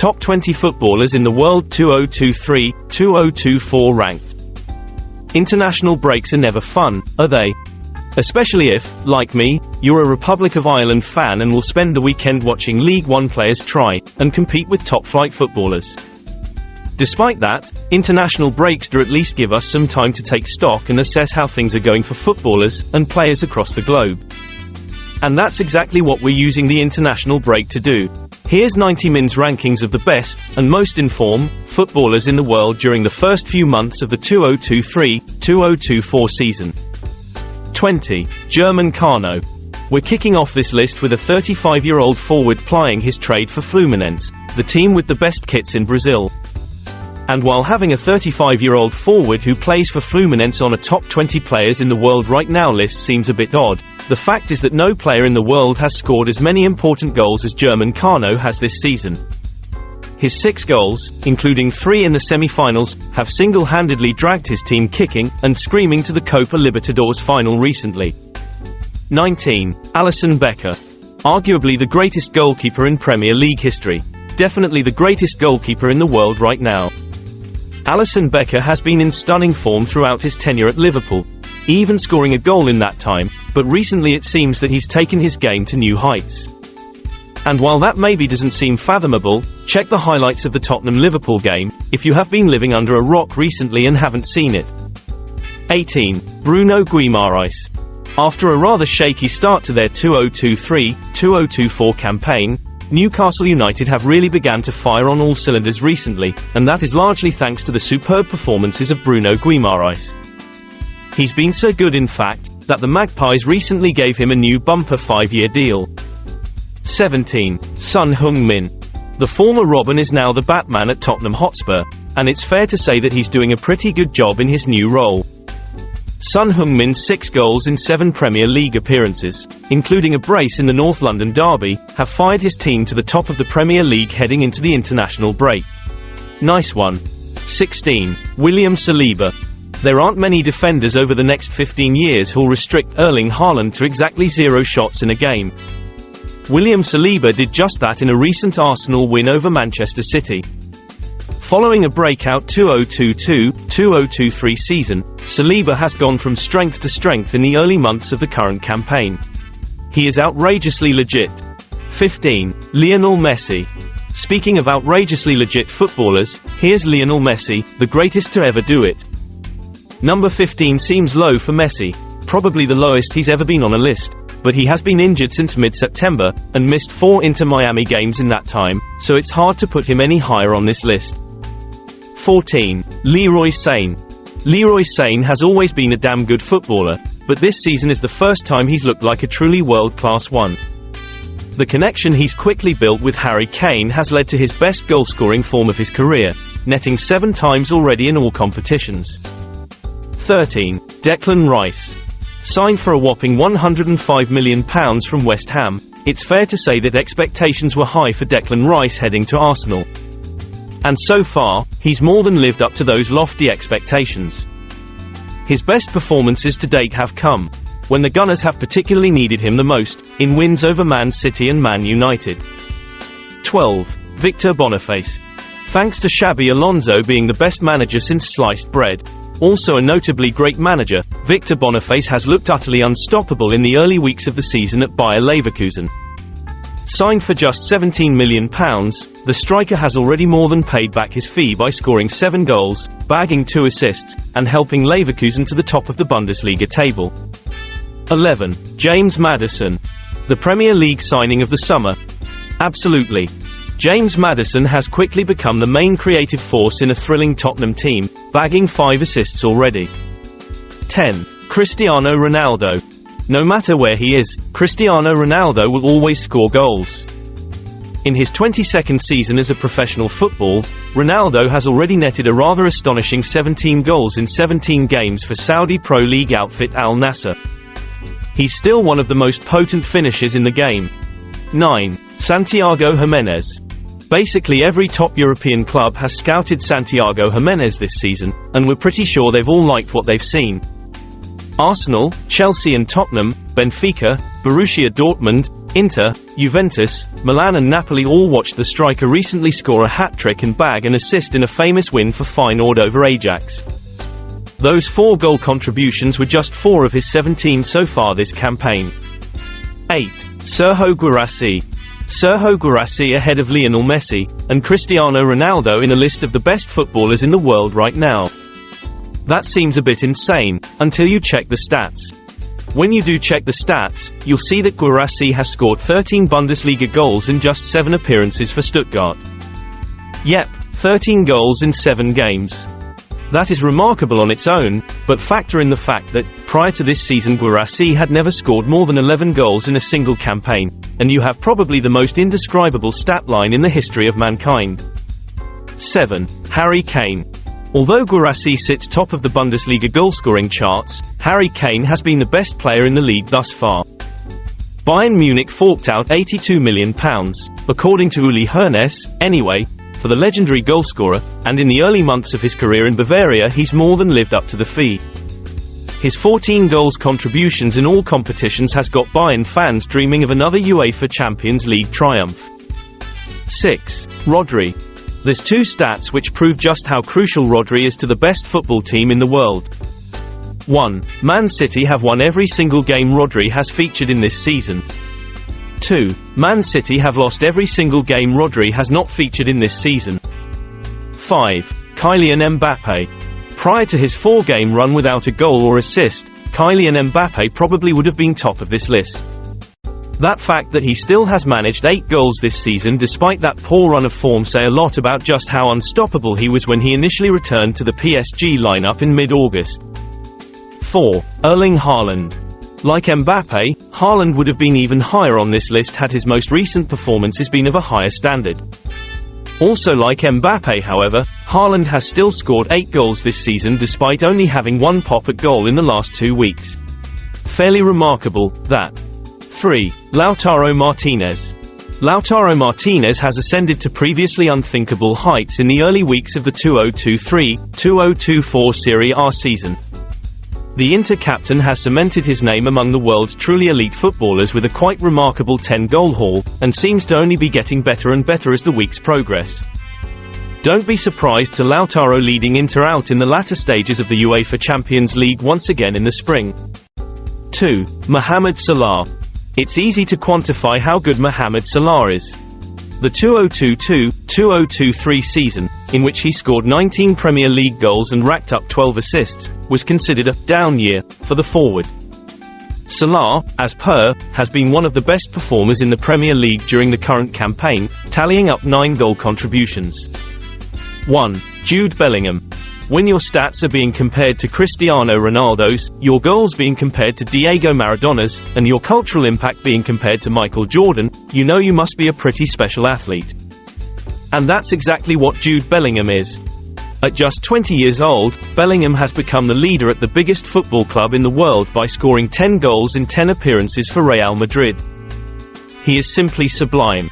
Top 20 footballers in the world 2023-2024 ranked. International breaks are never fun, are they? Especially if, like me, you're a Republic of Ireland fan and will spend the weekend watching League One players try and compete with top-flight footballers. Despite that, international breaks do at least give us some time to take stock and assess how things are going for footballers and players across the globe. And that's exactly what we're using the international break to do. Here's 90min's rankings of the best and most in form footballers in the world during the first few months of the 2023-2024 season. 20. German Cano. We're kicking off this list with a 35-year-old forward plying his trade for Fluminense, the team with the best kits in Brazil. And while having a 35-year-old forward who plays for Fluminense on a top 20 players in the world right now list seems a bit odd, the fact is that no player in the world has scored as many important goals as German Cano has this season. His 6 goals, including 3 in the semi-finals, have single-handedly dragged his team kicking and screaming to the Copa Libertadores final recently. 19. Alisson Becker. Arguably the greatest goalkeeper in Premier League history. Definitely the greatest goalkeeper in the world right now. Alisson Becker has been in stunning form throughout his tenure at Liverpool, even scoring a goal in that time, but recently it seems that he's taken his game to new heights. And while that maybe doesn't seem fathomable, check the highlights of the Tottenham-Liverpool game, if you have been living under a rock recently and haven't seen it. 18. Bruno Guimaraes. After a rather shaky start to their 2023-2024 campaign, Newcastle United have really begun to fire on all cylinders recently, and that is largely thanks to the superb performances of Bruno Guimaraes. He's been so good in fact, that the Magpies recently gave him a new bumper 5-year deal. 17. Son Heung-min. The former Robin is now the Batman at Tottenham Hotspur, and it's fair to say that he's doing a pretty good job in his new role. Son Heung-min's 6 goals in 7 Premier League appearances, including a brace in the North London derby, have fired his team to the top of the Premier League heading into the international break. Nice one. 16. William Saliba. There aren't many defenders over the next 15 years who'll restrict Erling Haaland to exactly 0 shots in a game. William Saliba did just that in a recent Arsenal win over Manchester City. Following a breakout 2022-2023 season, Saliba has gone from strength to strength in the early months of the current campaign. He is outrageously legit. 15. Lionel Messi. Speaking of outrageously legit footballers, here's Lionel Messi, the greatest to ever do it. Number 15 seems low for Messi, probably the lowest he's ever been on a list, but he has been injured since mid-September, and missed 4 Inter Miami games in that time, so it's hard to put him any higher on this list. 14. Leroy Sane. Leroy Sane has always been a damn good footballer, but this season is the first time he's looked like a truly world-class one. The connection he's quickly built with Harry Kane has led to his best goal-scoring form of his career, netting 7 times already in all competitions. 13. Declan Rice. Signed for a whopping £105 million from West Ham, it's fair to say that expectations were high for Declan Rice heading to Arsenal. And so far, he's more than lived up to those lofty expectations. His best performances to date have come when the Gunners have particularly needed him the most, in wins over Man City and Man United. 12. Victor Boniface. Thanks to Xabi Alonso being the best manager since sliced bread, also a notably great manager, Victor Boniface has looked utterly unstoppable in the early weeks of the season at Bayer Leverkusen. Signed for just £17 million, the striker has already more than paid back his fee by scoring 7 goals, bagging 2 assists, and helping Leverkusen to the top of the Bundesliga table. 11. James Maddison. The Premier League signing of the summer. Absolutely. James Maddison has quickly become the main creative force in a thrilling Tottenham team, bagging 5 assists already. 10. Cristiano Ronaldo. No matter where he is, Cristiano Ronaldo will always score goals. In his 22nd season as a professional football, Ronaldo has already netted a rather astonishing 17 goals in 17 games for Saudi Pro League outfit Al Nassr. He's still one of the most potent finishers in the game. 9. Santiago Gimenez. Basically every top European club has scouted Santiago Gimenez this season, and we're pretty sure they've all liked what they've seen. Arsenal, Chelsea and Tottenham, Benfica, Borussia Dortmund, Inter, Juventus, Milan and Napoli all watched the striker recently score a hat-trick and bag an assist in a famous win for Feyenoord over Ajax. Those 4 goal contributions were just 4 of his 17 so far this campaign. 8. Serhou Guirassy. Serhou Guirassy ahead of Lionel Messi and Cristiano Ronaldo in a list of the best footballers in the world right now. That seems a bit insane, until you check the stats. When you do check the stats, you'll see that Guirassy has scored 13 Bundesliga goals in just 7 appearances for Stuttgart. Yep, 13 goals in 7 games. That is remarkable on its own, but factor in the fact that, prior to this season Guirassy had never scored more than 11 goals in a single campaign, and you have probably the most indescribable stat line in the history of mankind. 7. Harry Kane. Although Guirassy sits top of the Bundesliga goalscoring charts, Harry Kane has been the best player in the league thus far. Bayern Munich forked out £82 million, according to Uli Hoeneß, anyway, for the legendary goalscorer, and in the early months of his career in Bavaria he's more than lived up to the fee. His 14 goals contributions in all competitions has got Bayern fans dreaming of another UEFA Champions League triumph. 6. Rodri. There's 2 stats which prove just how crucial Rodri is to the best football team in the world. 1. Man City have won every single game Rodri has featured in this season. 2. Man City have lost every single game Rodri has not featured in this season. 5. Kylian Mbappe. Prior to his 4-game run without a goal or assist, Kylian Mbappe probably would have been top of this list. That fact that he still has managed 8 goals this season despite that poor run of form say a lot about just how unstoppable he was when he initially returned to the PSG lineup in mid-August. 4. Erling Haaland. Like Mbappe, Haaland would have been even higher on this list had his most recent performances been of a higher standard. Also like Mbappe however, Haaland has still scored 8 goals this season despite only having 1 pop at goal in the last 2 weeks. Fairly remarkable, that. 3. Lautaro Martinez. Lautaro Martinez has ascended to previously unthinkable heights in the early weeks of the 2023-2024 Serie A season. The Inter captain has cemented his name among the world's truly elite footballers with a quite remarkable 10-goal haul, and seems to only be getting better and better as the weeks progress. Don't be surprised to Lautaro leading Inter out in the latter stages of the UEFA Champions League once again in the spring. 2. Mohamed Salah. It's easy to quantify how good Mohamed Salah is. The 2022-2023 season, in which he scored 19 Premier League goals and racked up 12 assists, was considered a down year for the forward. Salah, as per, has been one of the best performers in the Premier League during the current campaign, tallying up 9 goal contributions. 1. Jude Bellingham. When your stats are being compared to Cristiano Ronaldo's, your goals being compared to Diego Maradona's, and your cultural impact being compared to Michael Jordan, you know you must be a pretty special athlete. And that's exactly what Jude Bellingham is. At just 20 years old, Bellingham has become the leader at the biggest football club in the world by scoring 10 goals in 10 appearances for Real Madrid. He is simply sublime.